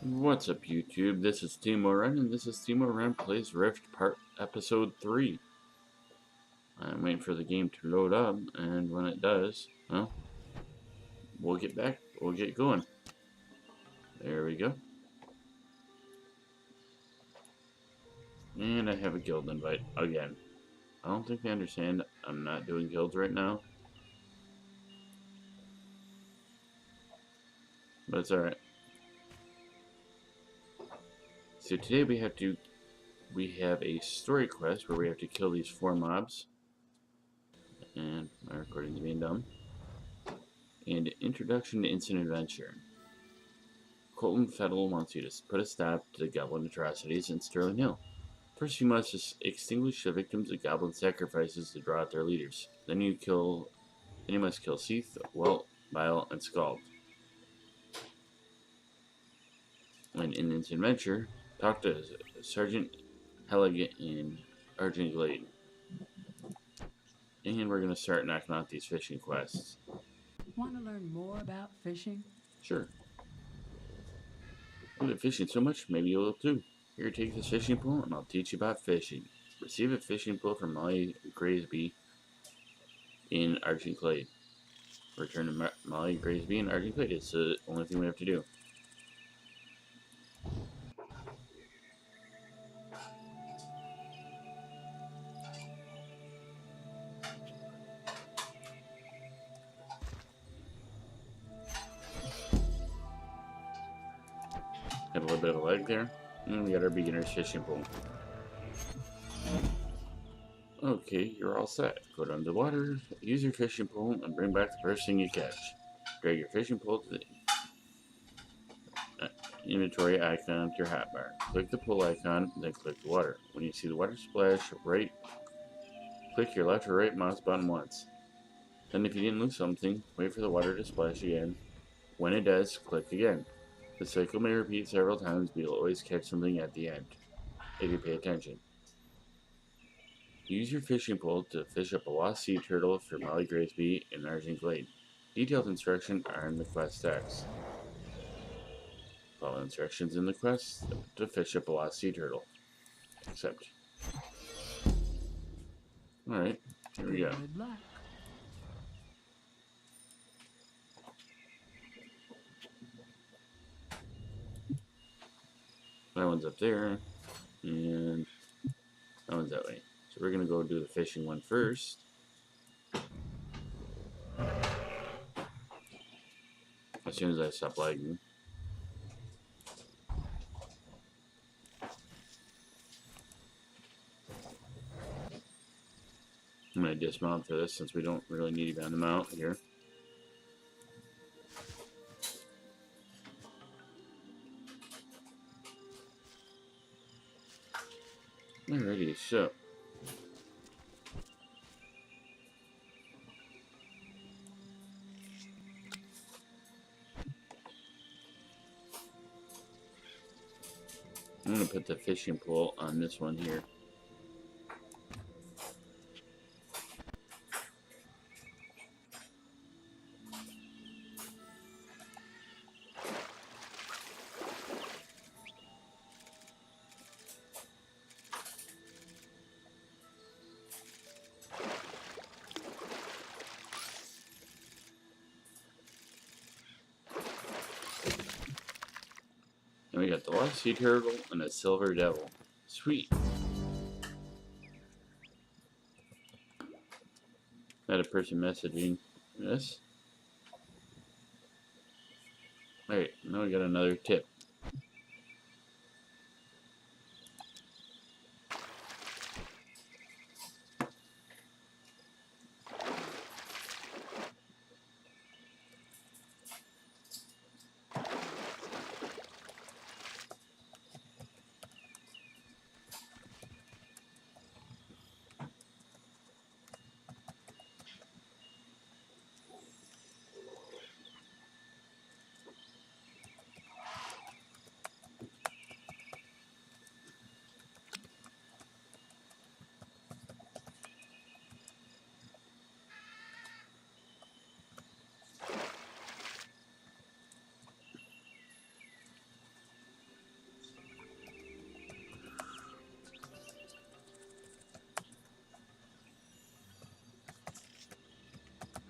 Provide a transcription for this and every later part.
What's up, YouTube? This is Teemo Ren, and this is Teemo Ren Plays Rift Part Episode 3. I'm waiting for the game to load up, and when it does, well, we'll get going. There we go. And I have a guild invite again. I don't think they understand I'm not doing guilds right now, but it's alright. So today we have a story quest where we have to kill these 4 mobs. And my recording's being dumb. And Introduction to Instant Adventure. Colton Fettle wants you to put a stop to the goblin atrocities in Sterling Hill. First, you must extinguish the victims of goblin sacrifices to draw out their leaders. Then you must kill Seath, Welt, Bile, and Scald. And in this adventure, talk to Sergeant Helligan in Argent Glade. And we're gonna start knocking out these fishing quests. Want to learn more about fishing? Sure. You love fishing so much, maybe you will too. Here, take this fishing pole, and I'll teach you about fishing. Receive a fishing pole from Molly Graysby in Argent Glade. Return to Molly Graysby in Argent Glade. It's the only thing we have to do. Had a little bit of a lag there. And we got our beginner's fishing pole. Okay, you're all set. Go down to the water, use your fishing pole, and bring back the first thing you catch. Drag your fishing pole to the inventory icon to your hotbar. Click the pole icon, then click the water. When you see the water splash, click your left or right mouse button once. Then if you didn't lose something, wait for the water to splash again. When it does, click again. The cycle may repeat several times, but you'll always catch something at the end, if you pay attention. Use your fishing pole to fish up a lost sea turtle for Molly Graysby in Argent Glade. Detailed instructions are in the quest text. Follow instructions in the quest to fish up a lost sea turtle. Accept. Alright, here we go. Good luck. That one's up there, and that one's that way. So we're gonna go do the fishing one first. As soon as I stop lagging. I'm gonna dismount for this since we don't really need to be on the mount here. Alrighty, so I'm gonna put the fishing pole on this one here. And we got the lost sea turtle and a silver devil. Sweet. Had a person messaging this. Alright, now we got another tip.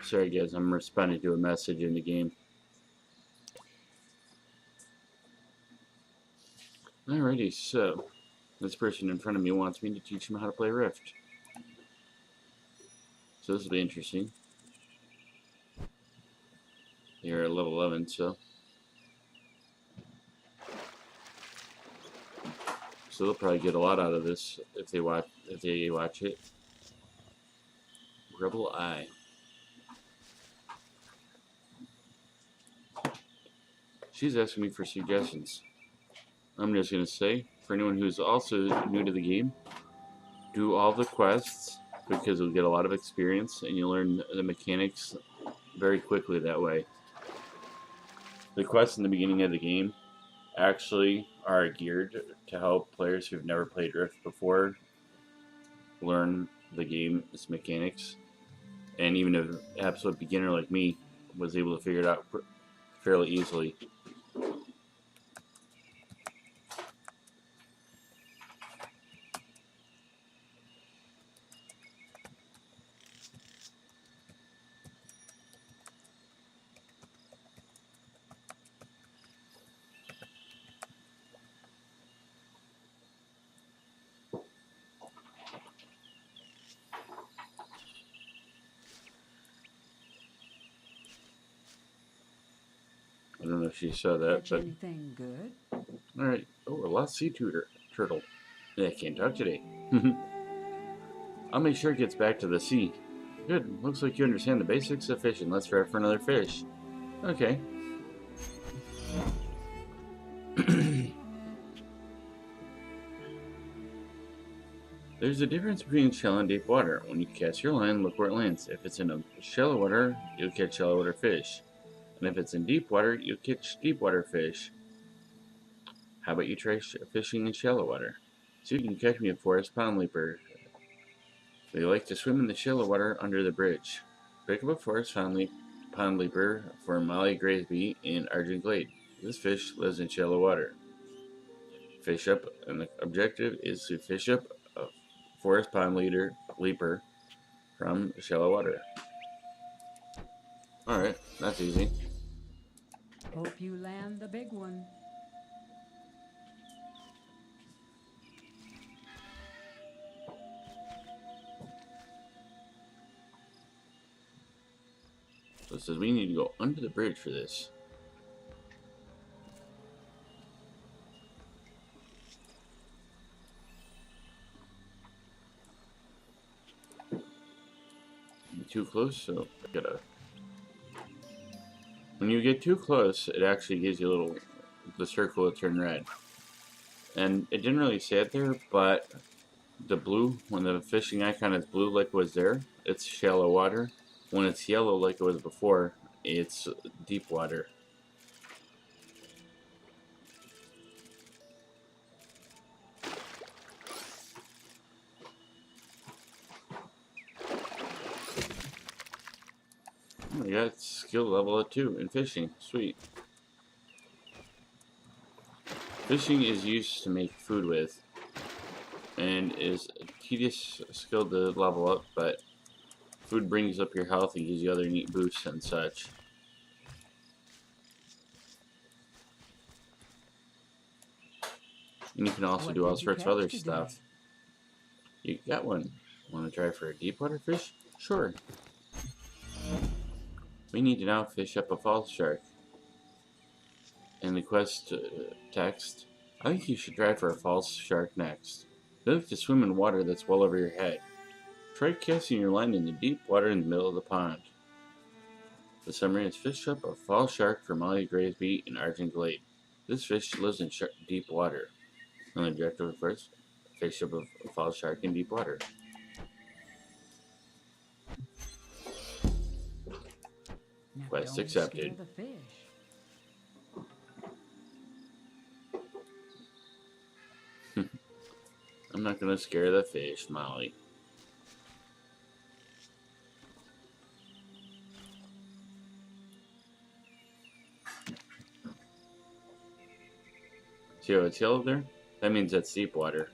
sorry guys, I'm responding to a message in the game. Alrighty, so this person in front of me wants me to teach him how to play Rift. So this will be interesting. You're at level 11, so they'll probably get a lot out of this if they watch it. Rebel Eye. She's asking me for suggestions. I'm just gonna say, for anyone who's also new to the game, do all the quests because you'll get a lot of experience and you'll learn the mechanics very quickly that way. The quests in the beginning of the game actually are geared to help players who've never played Rift before learn the game's mechanics, and even an absolute beginner like me was able to figure it out fairly easily. I don't know if she saw that, Catch but anything good? alright. Oh, a lost sea turtle. I can't talk today. I'll make sure it gets back to the sea. Good. Looks like you understand the basics of fishing. Let's try for another fish. Okay. There's a difference between shallow and deep water. When you cast your line, look where it lands. If it's in a shallow water, you'll catch shallow water fish. And if it's in deep water, you'll catch deep water fish. How about you try fishing in shallow water? So you can catch me a forest pond leaper. They like to swim in the shallow water under the bridge. Pick up a forest pond leaper for Molly Graysby in Argent Glade. This fish lives in shallow water. Fish up, and the objective is to fish up a forest pond leaper from shallow water. Alright, that's easy. Hope you land the big one. So it says we need to go under the bridge for this. Too close, so I gotta. When you get too close, it actually gives you the circle will turn red. And it didn't really say it there, but the blue, when the fishing icon is blue like it was there, it's shallow water. When it's yellow like it was before, it's deep water. Oh, I got skill level at 2 in fishing. Sweet. Fishing is used to make food with, and is a tedious skill to level up, but food brings up your health and gives you other neat boosts and such. And you can also What do all did you sorts of other catch today? stuff. You got one. Want to try for a deep water fish? Sure. We need to now fish up a false shark. And the quest text, I think you should try for a false shark next. They like to swim in water that's well over your head. Try casting your line in the deep water in the middle of the pond. The summary is fish up a false shark for Molly Graysby in Argent Glade. This fish lives in deep water. And the objective first, fish up a false shark in deep water. Now Quest don't accepted. scare the fish. I'm not gonna scare the fish, Molly. See how it's yellow there? That means that's deep water.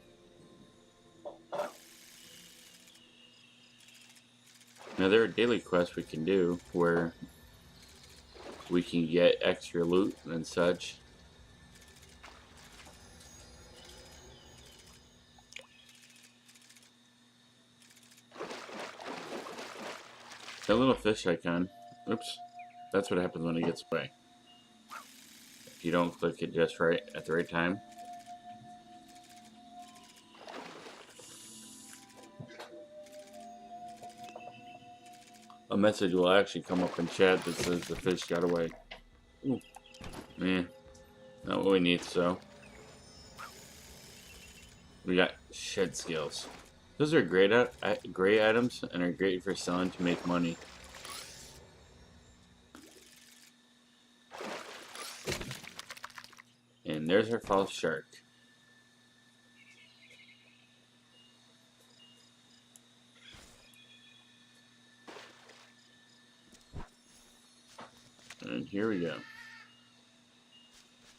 Now there are daily quests we can do where we can get extra loot and such. That little fish icon. Oops. That's what happens when it gets away. If you don't click it just right at the right time. A message will actually come up in chat that says the fish got away. Ooh. Man. Not what we need, so. We got shed skills. Those are great items and are great for selling to make money. And there's our false shark. And here we go.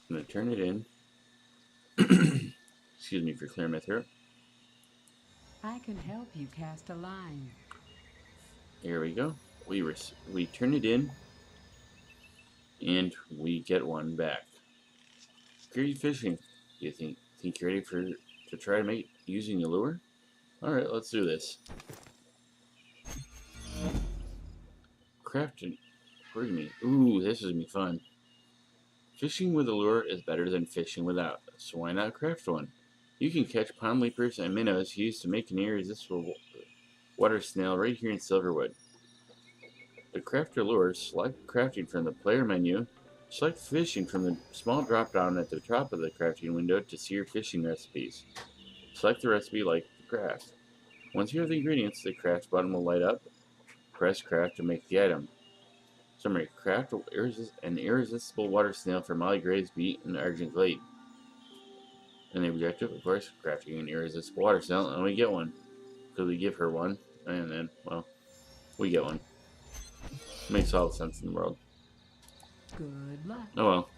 I'm going to turn it in. Excuse me for clearing my throat. I can help you cast a line. Here we go. We turn it in, and we get one back. Great fishing. You think you're ready to try to make using a lure? All right, let's do this. Crafting. Pardon me. Ooh, this is gonna be fun. Fishing with a lure is better than fishing without, so why not craft one? You can catch pond leapers and minnows used to make an irresistible water snail right here in Silverwood. To craft your lure, select crafting from the player menu. Select fishing from the small drop down at the top of the crafting window to see your fishing recipes. Select the recipe like the craft. Once you have the ingredients, the craft button will light up. Press craft to make the item. Summary: craft an irresistible water snail for Molly Gray's beat in Argent Glade. And the objective, of course, crafting an irresistible water snail, and we get one. Because we give her one, and then, well, we get one. Makes all the sense in the world. Good luck. Oh well.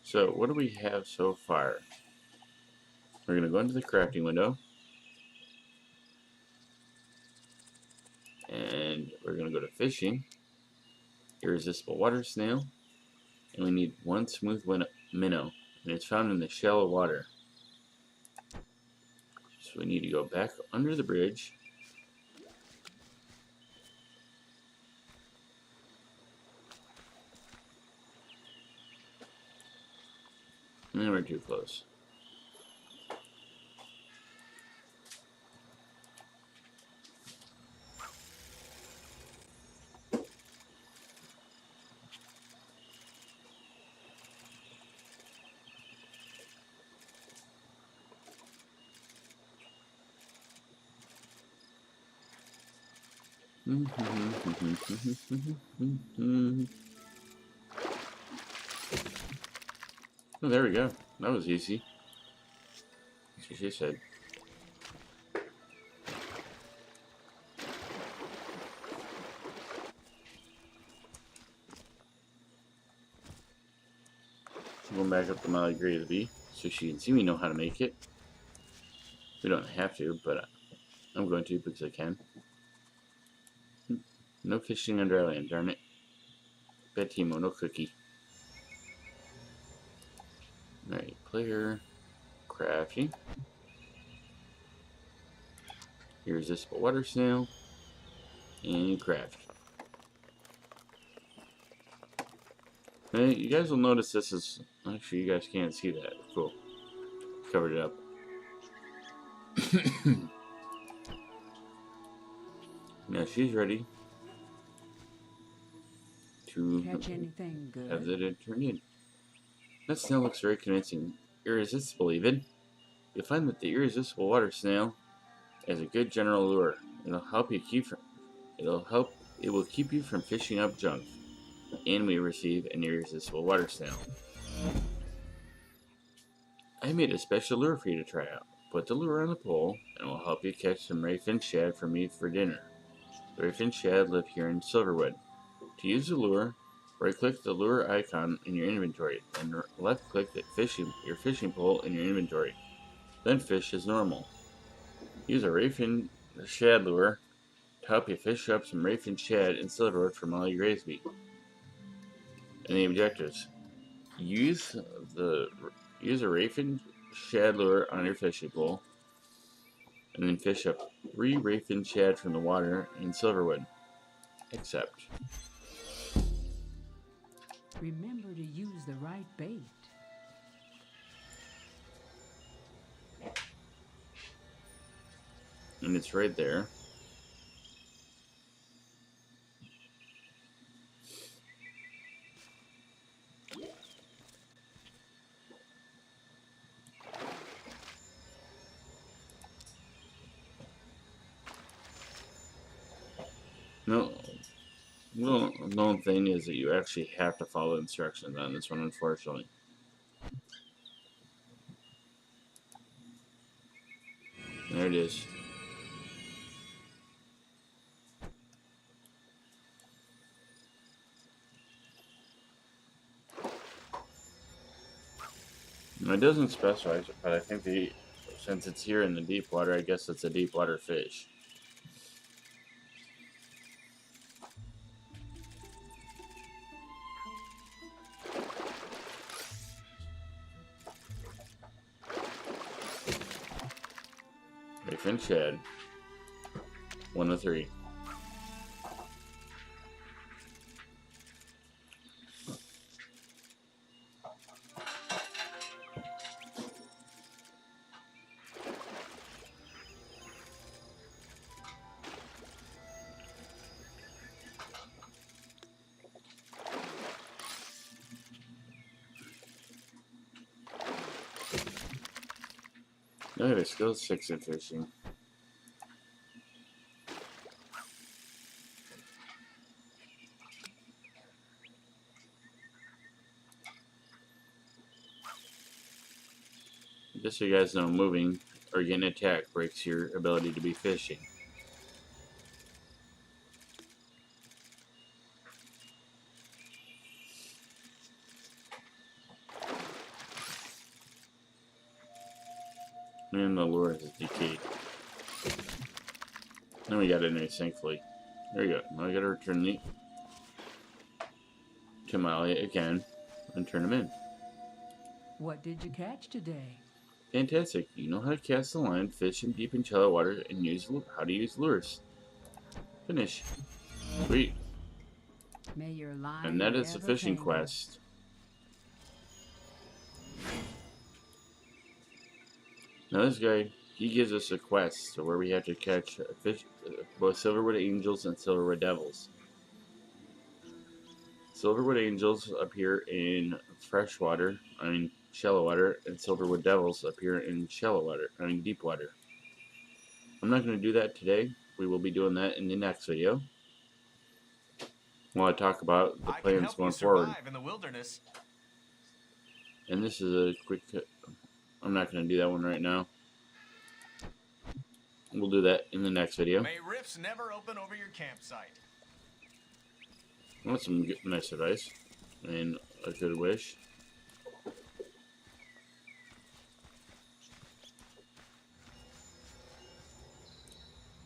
So, what do we have so far? We're going to go into the crafting window. And we're going to go to fishing. Irresistible water snail. And we need one smooth minnow. And it's found in the shallow water. So we need to go back under the bridge. And we're too close. Oh, there we go. That was easy. That's what she said. Going back up to Molly Gray to be so she can see we know how to make it. We don't have to, but I'm going to because I can. No fishing under our land, darn it. Bet Teemo, no cookie. Alright, player, crafting. Irresistible water snail, and craft. Now, you guys will notice this is, actually you guys can't see that, cool. Covered it up. Now she's ready to Catch anything good? have it turned in. That snail looks very convincing. Irresistible even. You'll find that the irresistible water snail is a good general lure. It will keep you from fishing up junk. And we receive an irresistible water snail. I made a special lure for you to try out. Put the lure on the pole, and it will help you catch some rayfin shad for me for dinner. The rayfin shad live here in Silverwood. To use the lure, right-click the lure icon in your inventory, and left-click your fishing pole in your inventory. Then fish as normal. Use a Rayfin shad lure to help you fish up some Rayfin shad and silverwood from Molly Graysby. And the objectives: use the use a Rayfin shad lure on your fishing pole, and then fish up 3 Rayfin shad from the water in silverwood. Except, Remember to use the right bait. and it's right there. No, little known thing is that you actually have to follow instructions on this one, unfortunately. There it is. Now, it doesn't specify, but I think since it's here in the deep water, I guess it's a deep water fish. Rayfin shad. 1 of 3. Now I have a skill 6 in fishing. Just so you guys know, moving or getting attacked breaks your ability to be fishing. And the lure has decayed. Then we got it nice, thankfully. There you go. Now I gotta return to Molly again and turn them in. What did you catch today? Fantastic. You know how to cast a line, fish in deep and shallow water, and how to use lures. Finish. Sweet. May your line And that is the never fishing tangle. quest. Now this guy, he gives us a quest where we have to catch fish, both silverwood angels and silverwood devils. Silverwood angels appear in freshwater, shallow water, and silverwood devils appear in deep water. I'm not going to do that today. We will be doing that in the next video. While I talk about the plans going forward. In the wilderness. And this is a quick. I'm not going to do that one right now. We'll do that in the next video. May rifts never open over your campsite. That's some nice advice and a good wish.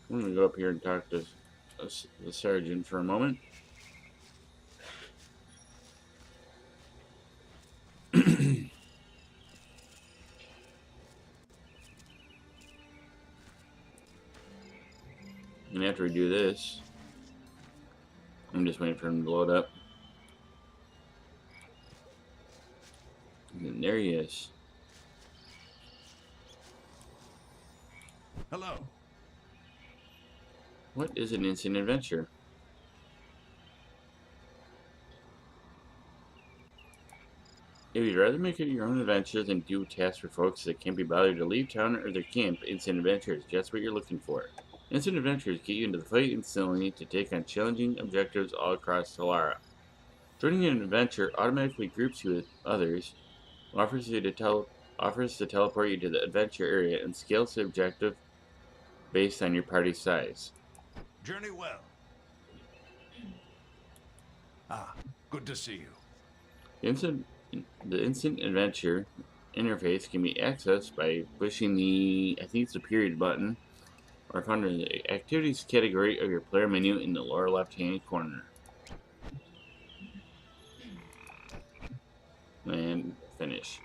I'm going to go up here and talk to the sergeant for a moment. And after we do this, I'm just waiting for him to load up. And there he is. Hello. What is an instant adventure? If you'd rather make it your own adventures than do tasks for folks that can't be bothered to leave town or their camp, Instant Adventure is just what you're looking for. Instant Adventures get you into the fight instantly to take on challenging objectives all across Solara. Joining an adventure automatically groups you with others, offers to teleport you to the adventure area, and scales the objective based on your party size. Journey well. Good to see you. The instant adventure interface can be accessed by pushing I think it's the period button, are found in the activities category of your player menu in the lower left-hand corner. And finish.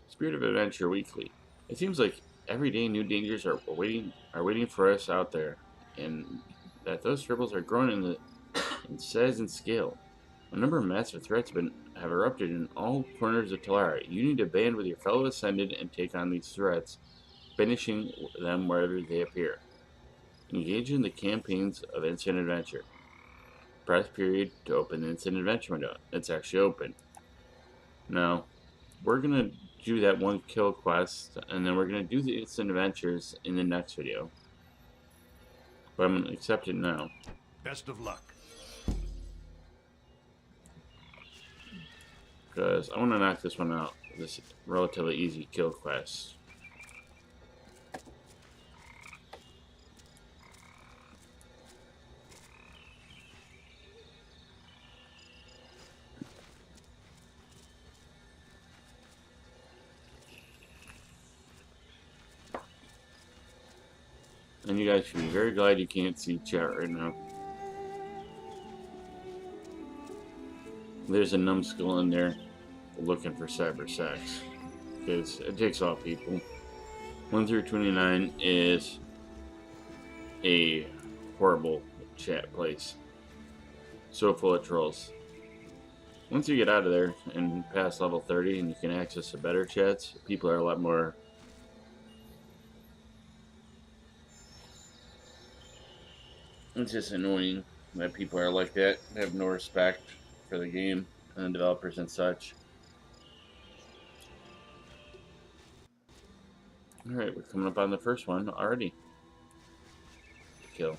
Spirit of Adventure Weekly. It seems like every day new dangers are waiting for us out there, and that those troubles are growing in size and scale. A number of massive threats have erupted in all corners of Talara. You need to band with your fellow Ascended and take on these threats, finishing them wherever they appear. Engage in the campaigns of Instant Adventure. Press period to open the Instant Adventure window. It's actually open. Now, we're going to do that one kill quest, and then we're going to do the Instant Adventures in the next video. But I'm going to accept it now. Best of luck. Because I want to knock this one out. This relatively easy kill quest. And you guys should be very glad you can't see chat right now. There's a numbskull in there looking for cyber sex. Because it takes all people. 1 through 29 is a horrible chat place. So full of trolls. Once you get out of there and past level 30 and you can access the better chats, people are a lot more... It's just annoying that people are like that. They have no respect for the game and the developers and such. Alright, we're coming up on the first one already. Kill.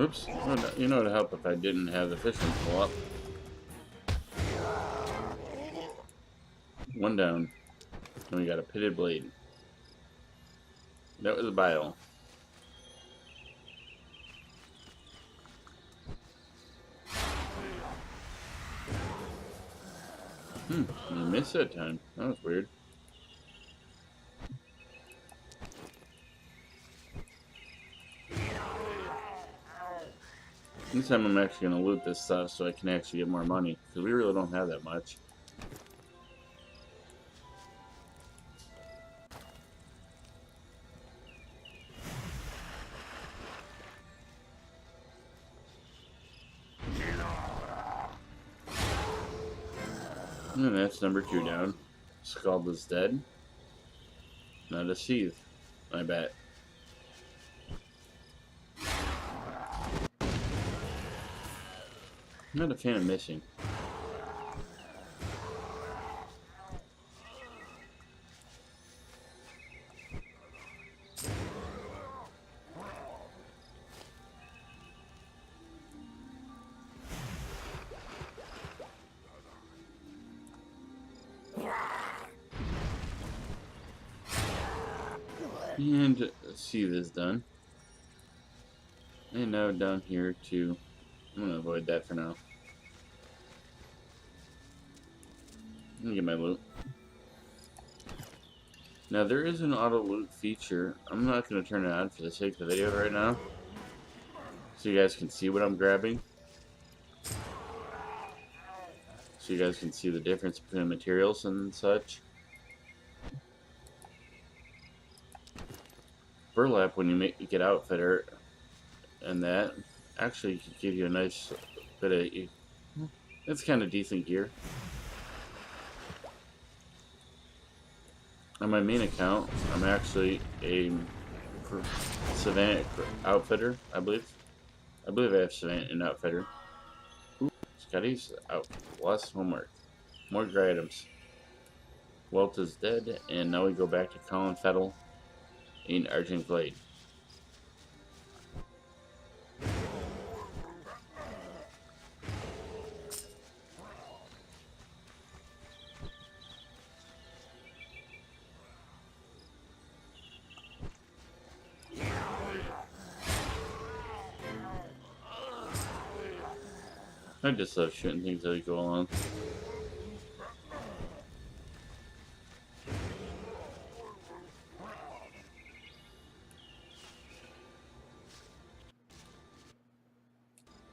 Oops. You know, to help if I didn't have the fishing pull up. One down. And we got a pitted blade. That was a bile. I missed that time. That was weird. This time I'm actually going to loot this stuff so I can actually get more money. Because we really don't have that much. And that's number 2 down. Scald is dead. Not a seethe, I bet. I'm not a fan of missing. And seethe is done. And now down here to... I'm going to avoid that for now. Let me get my loot. Now there is an auto loot feature. I'm not going to turn it on for the sake of the video right now. So you guys can see what I'm grabbing. So you guys can see the difference between materials and such. Burlap, when you get outfitter and that, actually can give you a nice bit of... It's kind of decent gear. On my main account, I'm actually a Savant outfitter, I believe. I believe I have Savant and outfitter. Ooh, Scotty's out. Less homework. More grey items. Welt is dead, and now we go back to Colin Fettle in Argent Glade. I just love shooting things as we go along.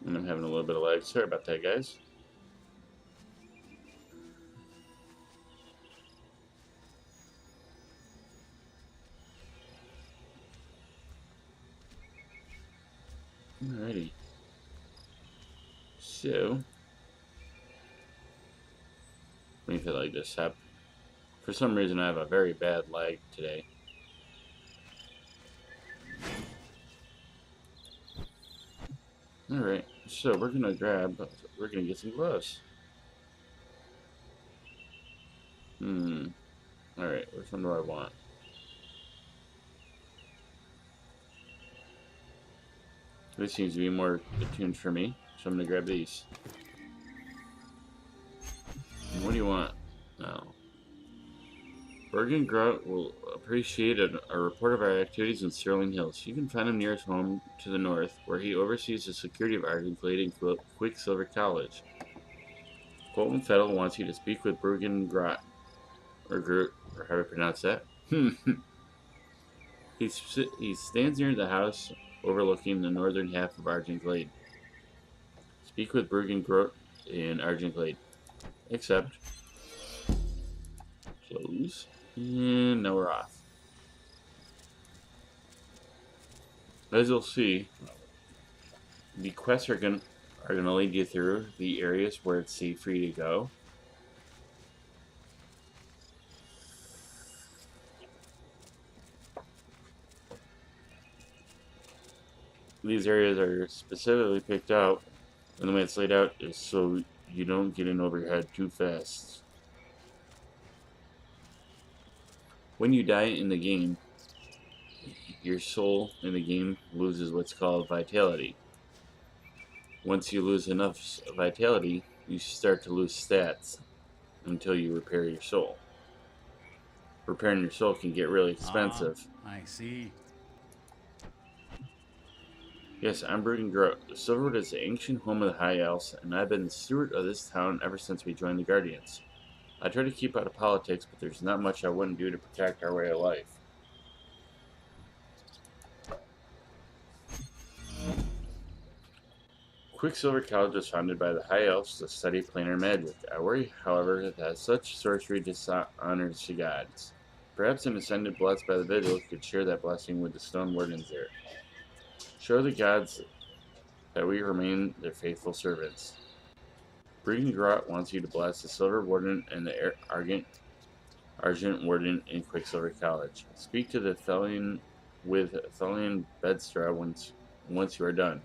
And I'm having a little bit of lag. Sorry about that, guys. Alrighty. So, let me feel like this up. For some reason, I have a very bad lag today. Alright, so we're gonna get some gloves. Alright, which one do I want? This seems to be more attuned for me, so I'm gonna grab these. And what do you want? No. Bergen Grout will appreciate a report of our activities in Sterling Hills. You can find him near his home to the north, where he oversees the security of Argent Glade and Quicksilver College. Colton Fettle wants you to speak with Bergen Grot, or Groot, or how do I pronounce that? He stands near the house overlooking the northern half of Argent Glade. Speak with Bergen Grot in Argent Glade. Accept. Close. And now we're off. As you'll see, the quests are gonna lead you through the areas where it's safe for you to go. These areas are specifically picked out, and the way it's laid out is so you don't get in over your head too fast. When you die in the game, your soul in the game loses what's called vitality. Once you lose enough vitality, you start to lose stats until you repair your soul. Repairing your soul can get really expensive. I see. Yes, I'm Bergen Groat. Silverwood is the ancient home of the High Elves, and I've been the steward of this town ever since we joined the Guardians. I try to keep out of politics, but there's not much I wouldn't do to protect our way of life. Quicksilver College was founded by the High Elves to study planar magic. I worry, however, that such sorcery dishonors the gods. Perhaps an ascendant blessed by the Vigil could share that blessing with the Stone Wardens there. Show the gods that we remain their faithful servants. Breeden Grot wants you to bless the Silver Warden and the Argent Warden in Quicksilver College. Speak to the Thelian with Thelian Bedstra once you are done.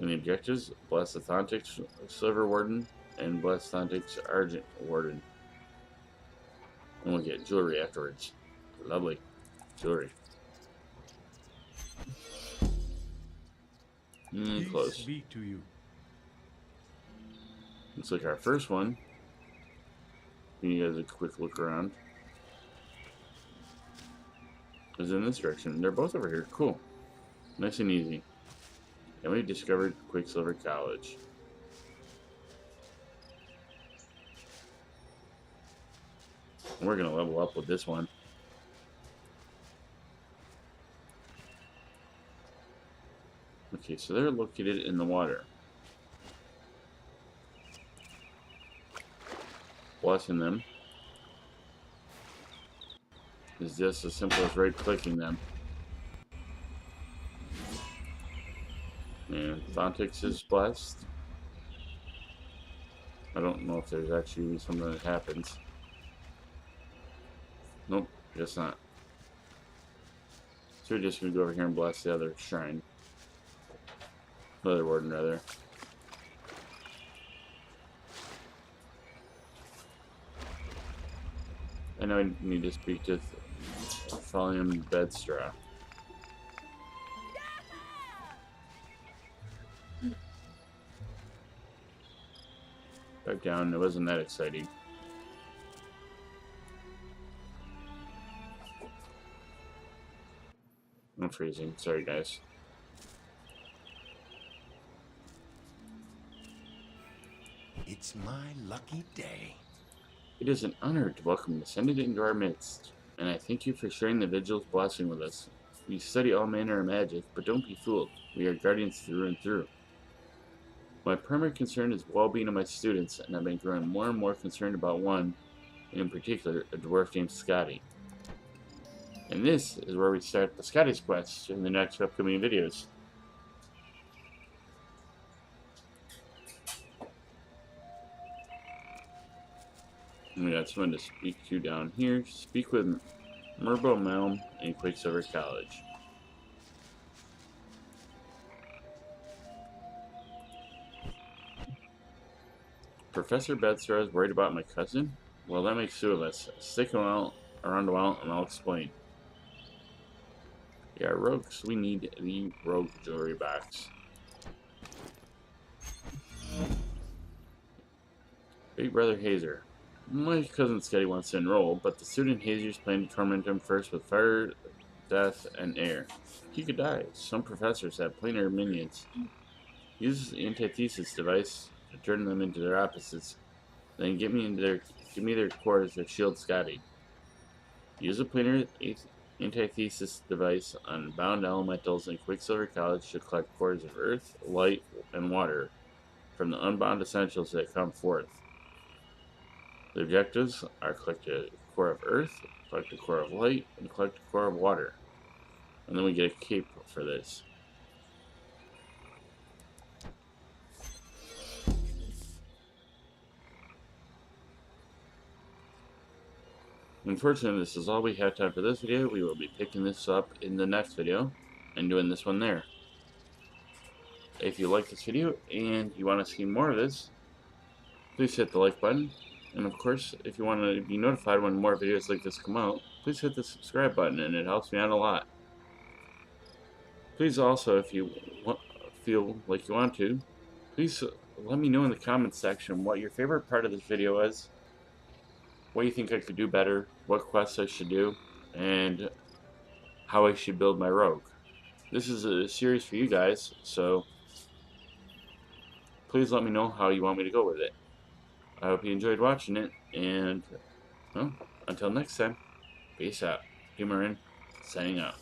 And the objectives, bless the Thontic's Silver Warden and bless Thontic's Argent Warden. And we'll get jewelry afterwards. Lovely. Jewelry. Close. Speak to you. Looks like our first one. Give you guys a quick look around. Is in this direction. They're both over here. Cool. Nice and easy. And we discovered Quicksilver College. And we're going to level up with this one. Okay, so they're located in the water. Blessing them is just as simple as right-clicking them. And Thontix is blessed. I don't know if there's actually something that happens. Nope, guess not. So we're just going to go over here and bless the other shrine. Other warden, rather. I know I need to speak to Thalium Bedstra. Back down, it wasn't that exciting. I'm freezing, sorry guys. It's my lucky day. It is an honor to welcome the Ascended into our midst, and I thank you for sharing the Vigil's blessing with us. We study all manner of magic, but don't be fooled. We are guardians through and through. My primary concern is the well-being of my students, and I've been growing more and more concerned about one, in particular, a dwarf named Scotty. And this is where we start the Scotty's quest in the next upcoming videos. And we got someone to speak to down here. Speak with Merbo Malm in Quicksilver College. Professor Bedstraw is worried about my cousin? Well, that makes two of us. Stick around a while and I'll explain. Yeah, rogues, we need the rogue jewelry box. Big Brother Hazer. My cousin Scotty wants to enroll, but the student Hazers plan to torment him first with fire, death, and air. He could die. Some professors have planar minions. He uses the antithesis device to turn them into their opposites, then give me their cores that shield Scotty. Use a planar antithesis device on bound elementals in Quicksilver College to collect cores of earth, light, and water from the unbound essentials that come forth. The objectives are collect a core of earth, collect a core of light, and collect a core of water. And then we get a cape for this. Unfortunately, this is all we have time for this video. We will be picking this up in the next video and doing this one there. If you like this video and you want to see more of this, please hit the like button. And of course, if you want to be notified when more videos like this come out, please hit the subscribe button, and it helps me out a lot. Please also, if you feel like you want to, please let me know in the comments section what your favorite part of this video is, what you think I could do better, what quests I should do, and how I should build my rogue. This is a series for you guys, so please let me know how you want me to go with it. I hope you enjoyed watching it, and well, until next time, peace out. Teemo Ren, signing out.